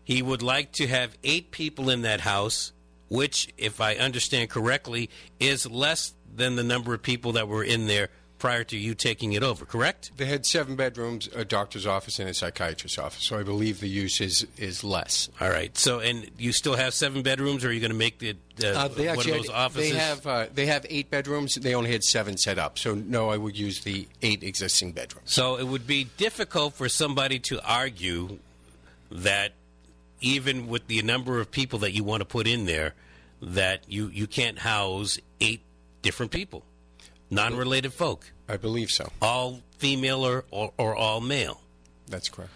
He would like to have 8 people in that house, which, if I understand correctly, is less than the number of people that were in there prior to you taking it over, correct? They had 7 bedrooms, a doctor's office, and a psychiatrist's office. So I believe the use is less. All right. So, and you still have 7 bedrooms, or are you going to make one of those offices? They have 8 bedrooms. They only had 7 set up. So no, I would use the 8 existing bedrooms. So it would be difficult for somebody to argue that even with the number of people that you want to put in there, that you can't house 8 different people. Non-related folk. I believe so. All female or all male. That's correct.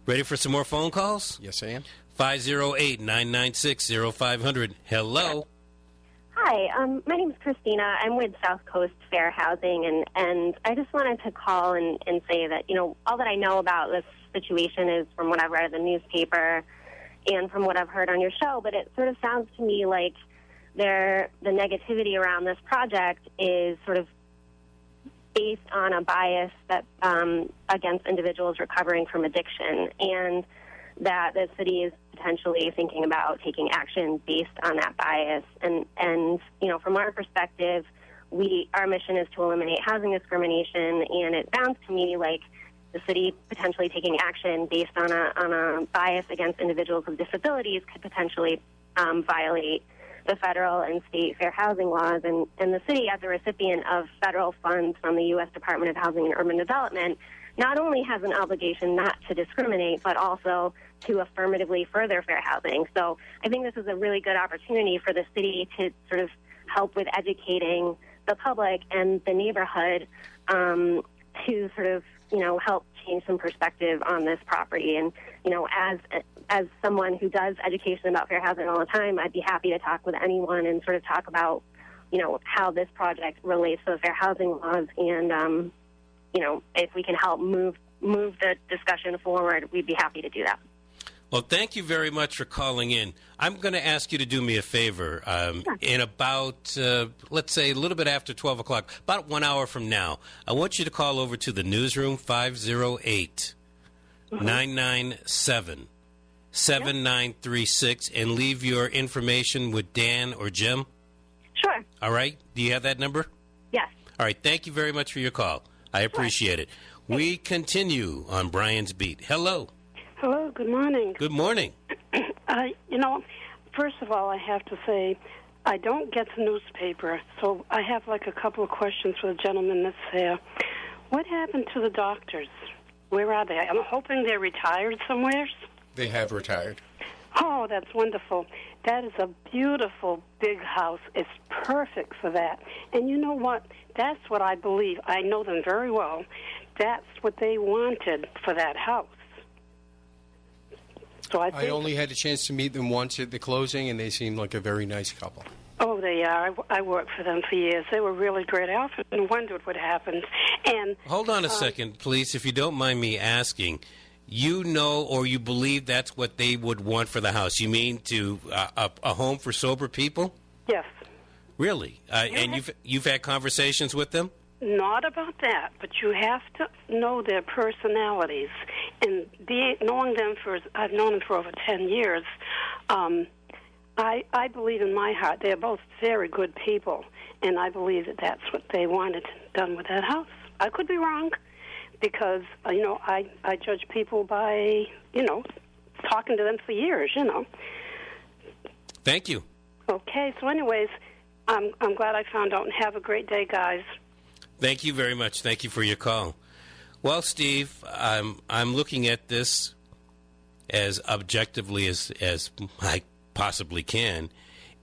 Ready for some more phone calls? Yes, I am. 508-996-0500. Hello. Hi, my name is Christina. I'm with South Coast Fair Housing, and I just wanted to call and say that, all that I know about this situation is from what I've read in the newspaper and from what I've heard on your show, but it sort of sounds to me like the negativity around this project is sort of based on a bias that against individuals recovering from addiction, and that the city is potentially thinking about taking action based on that bias. And from our perspective, our mission is to eliminate housing discrimination, and it sounds to me like the city potentially taking action based on a bias against individuals with disabilities could potentially violate the federal and state fair housing laws. And the city, as a recipient of federal funds from the U.S. Department of Housing and Urban Development, not only has an obligation not to discriminate, but also to affirmatively further fair housing. So I think this is a really good opportunity for the city to sort of help with educating the public and the neighborhood to sort of, help change some perspective on this property. And, as someone who does education about fair housing all the time, I'd be happy to talk with anyone and sort of talk about, how this project relates to the fair housing laws. And, if we can help move the discussion forward, we'd be happy to do that. Well, thank you very much for calling in. I'm going to ask you to do me a favor. Sure. In about, let's say, a little bit after 12 o'clock, about 1 hour from now, I want you to call over to the newsroom, 508-997-7936, and leave your information with Dan or Jim. Sure. All right? Do you have that number? Yes. All right. Thank you very much for your call. I appreciate it. We continue on Brian's Beat. Hello. Hello, good morning. Good morning. First of all, I have to say, I don't get the newspaper, so I have a couple of questions for the gentleman that's there. What happened to the doctors? Where are they? I'm hoping they're retired somewhere. They have retired. Oh, that's wonderful. That is a beautiful big house. It's perfect for that. And you know what? That's what I believe. I know them very well. That's what they wanted for that house. So I only had a chance to meet them once at the closing, and they seemed like a very nice couple. Oh, they are. I worked for them for years. They were really great. I often wondered what happened. And hold on a second, please, if you don't mind me asking. You know, or you believe that's what they would want for the house? You mean to a home for sober people? Yes. Really? And you've had conversations with them? Not about that, but you have to know their personalities. And knowing them I've known them for over 10 years. I believe in my heart they're both very good people, and I believe that that's what they wanted done with that house. I could be wrong, because I judge people by talking to them for years. Thank you. Okay. So, anyways, I'm glad I found out, and have a great day, guys. Thank you very much. Thank you for your call. Well, Steve, I'm looking at this as objectively as I possibly can.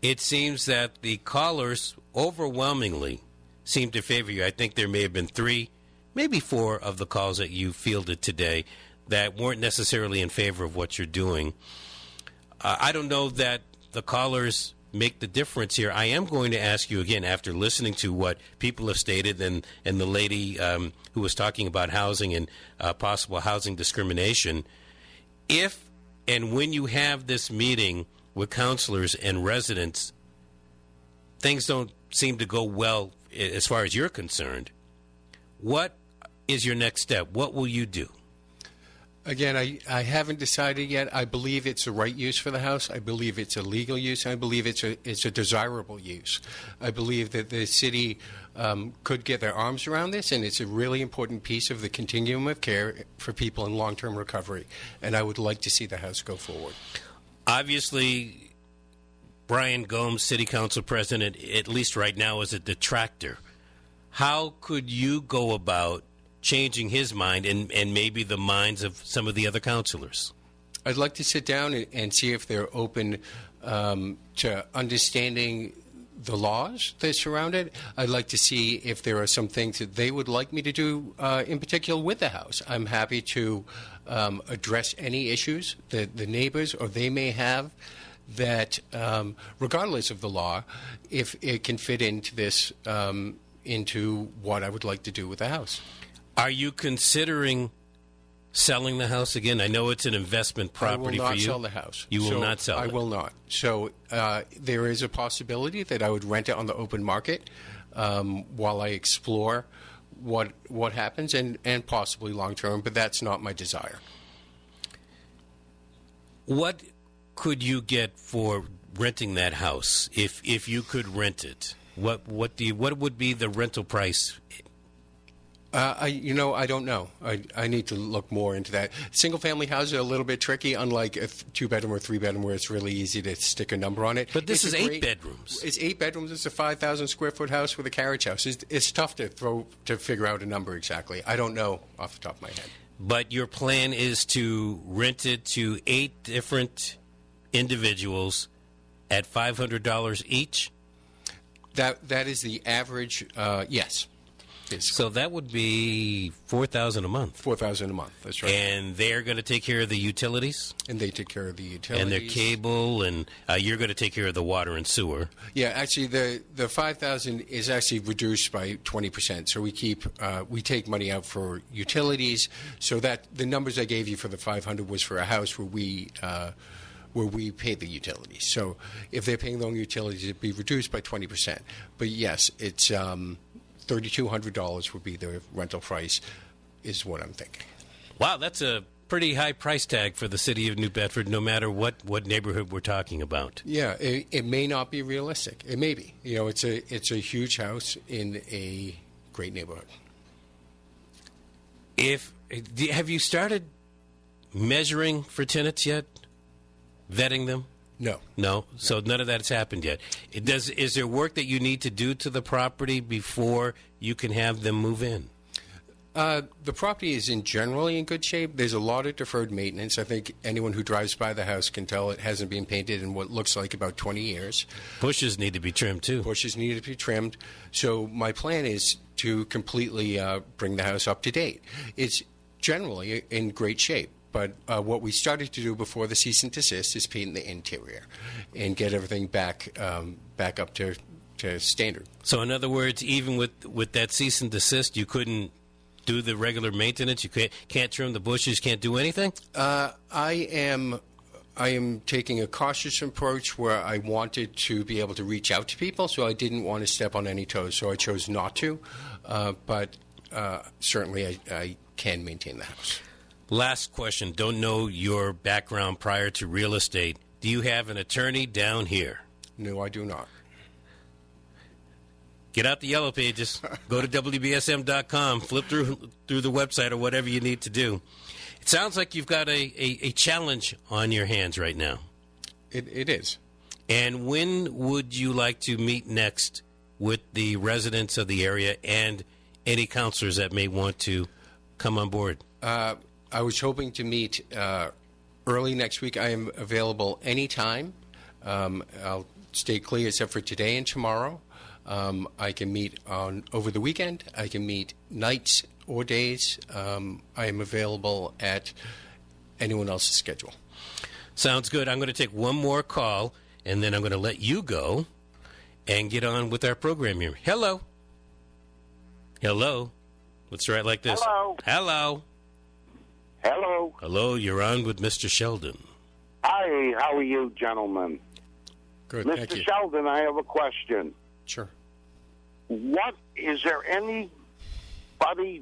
It seems that the callers overwhelmingly seem to favor you. I think there may have been 3, maybe 4 of the calls that you fielded today that weren't necessarily in favor of what you're doing. I don't know that the callers make the difference here. I am going to ask you again, after listening to what people have stated and the lady who was talking about housing and possible housing discrimination, if and when you have this meeting with counselors and residents, things don't seem to go well as far as you're concerned. What is your next step? What will you do? Again, I haven't decided yet. I believe it's the right use for the house. I believe it's a legal use. I believe it's a desirable use. I believe that the city could get their arms around this, and it's a really important piece of the continuum of care for people in long-term recovery. And I would like to see the house go forward. Obviously, Brian Gomes, City Council President, at least right now, is a detractor. How could you go about changing his mind and maybe the minds of some of the other councilors? I'd like to sit down and see if they're open to understanding the laws that surround it. I'd like to see if there are some things that they would like me to do in particular with the house. I'm happy to address any issues that the neighbors or they may have that, regardless of the law, if it can fit into this, into what I would like to do with the house. Are you considering selling the house again? I know it's an investment property for you. I will not sell the house. You will not sell it? I will not. So there is a possibility that I would rent it on the open market while I explore what happens and possibly long-term, but that's not my desire. What could you get for renting that house if you could rent it? What would be the rental price? I don't know. I need to look more into that. Single-family houses are a little bit tricky, unlike a two-bedroom or three-bedroom where it's really easy to stick a number on it. But this is 8 bedrooms. It's 8 bedrooms. It's a 5,000-square-foot house with a carriage house. It's tough to figure out a number exactly. I don't know off the top of my head. But your plan is to rent it to 8 different individuals at $500 each? That is the average, yes. So that would be $4,000 a month. $4,000 a month. That's right. And they're going to take care of the utilities. And they take care of the utilities and their cable, and you're going to take care of the water and sewer. Yeah, actually, the $5,000 is actually reduced by 20%. So we take money out for utilities. So that the numbers I gave you for the $500 was for a house where we pay the utilities. So if they're paying their own utilities, it'd be reduced by 20%. But yes, it's $3,200 would be the rental price, is what I'm thinking. Wow, that's a pretty high price tag for the city of New Bedford, no matter what neighborhood we're talking about. Yeah, it may not be realistic. It may be. It's a huge house in a great neighborhood. Have you started measuring for tenants yet? Vetting them? No. So none of that's happened yet. Is there work that you need to do to the property before you can have them move in? The property is generally in good shape. There's a lot of deferred maintenance. I think anyone who drives by the house can tell it hasn't been painted in what looks like about 20 years. Bushes need to be trimmed, too. Bushes need to be trimmed. So my plan is to completely bring the house up to date. It's generally in great shape. But what we started to do before the cease and desist is paint the interior and get everything back up to standard. So in other words, even with that cease and desist, you couldn't do the regular maintenance? You can't trim the bushes, can't do anything? I am taking a cautious approach where I wanted to be able to reach out to people, so I didn't want to step on any toes, so I chose not to. But certainly I can maintain the house. Last question. Don't know your background prior to real estate. Do you have an attorney down here? No, I do not. Get out the yellow pages. Go to WBSM.com. Flip through the website or whatever you need to do. It sounds like you've got a challenge on your hands right now. It is. And when would you like to meet next with the residents of the area and any counselors that may want to come on board? I was hoping to meet early next week. I am available anytime. I'll stay clear except for today and tomorrow. I can meet over the weekend. I can meet nights or days. I am available at anyone else's schedule. Sounds good. I'm going to take one more call, and then I'm going to let you go and get on with our program here. Hello. Let's try it like this. Hello. Hello, you're on with Mr. Sheldon. Hi, how are you, gentlemen? Good, thank you. Mr. Sheldon, I have a question. Sure. Is there anybody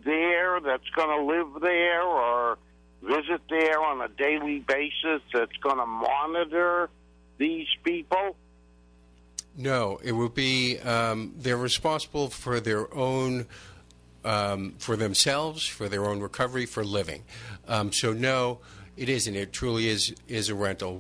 there that's going to live there, or visit there on a daily basis that's going to monitor these people? No, it will be they're responsible for their own, for themselves, for their own recovery, for living. So no, it isn't. It truly is a rental.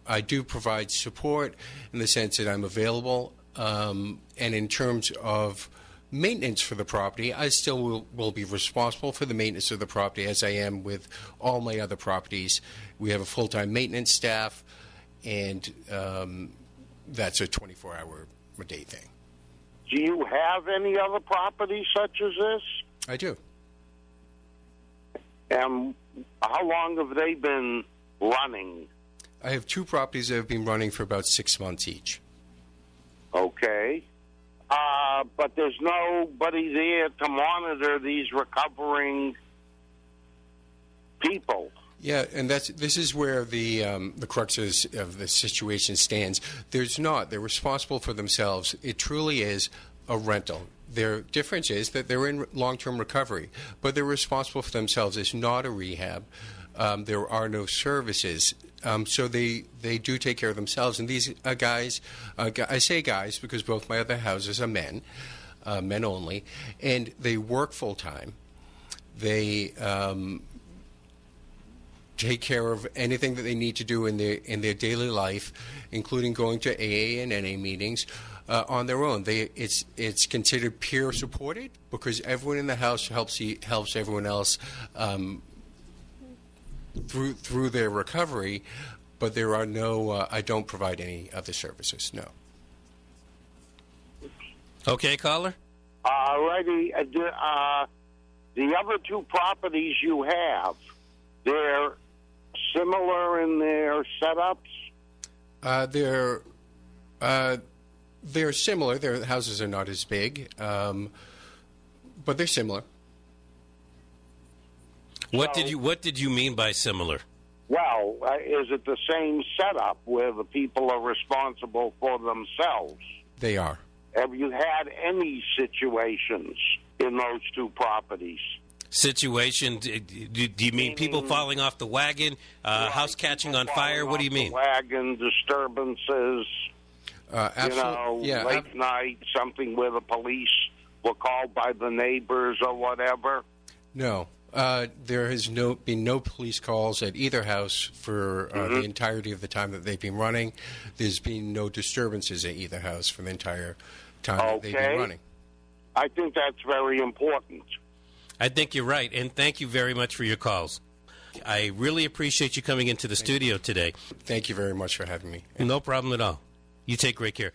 I do provide support in the sense that I'm available, and in terms of maintenance for the property, I still will be responsible for the maintenance of the property as I am with all my other properties. We have a full-time maintenance staff, and that's a 24-hour-a-day thing. Do you have any other properties such as this? I do. And how long have they been running? I have 2 properties that have been running for about 6 months each. Okay. But there's nobody there to monitor these recovering people. Yeah, and this is where the crux of the situation stands. There's not. They're responsible for themselves. It truly is a rental. Their difference is that they're in long-term recovery, but they're responsible for themselves. It's not a rehab. There are no services. So they do take care of themselves. And these guys, I say guys because both my other houses are men, men only, and they work full-time. They take care of anything that they need to do in their daily life, including going to AA and NA meetings on their own. It's considered peer supported because everyone in the house helps everyone else through their recovery, but there are no. I don't provide any other services. No. Okay, caller. Alrighty. The other 2 properties you have, they're similar in their setups? They're similar. Their houses are not as big, but they're similar. What did you mean by similar? Well, is it the same setup where the people are responsible for themselves? They are. Have you had any situations in those 2 properties? Situation? Do you mean people falling off the wagon, house catching on fire? What do you mean? Wagon disturbances. Absolutely. Late night, something where the police were called by the neighbors or whatever. No, there has been no police calls at either house for the entirety of the time that they've been running. There's been no disturbances at either house for the entire time that they've been running. I think that's very important. I think you're right, and thank you very much for your calls. I really appreciate you coming into the studio today. Thank you very much for having me. No problem at all. You take great care.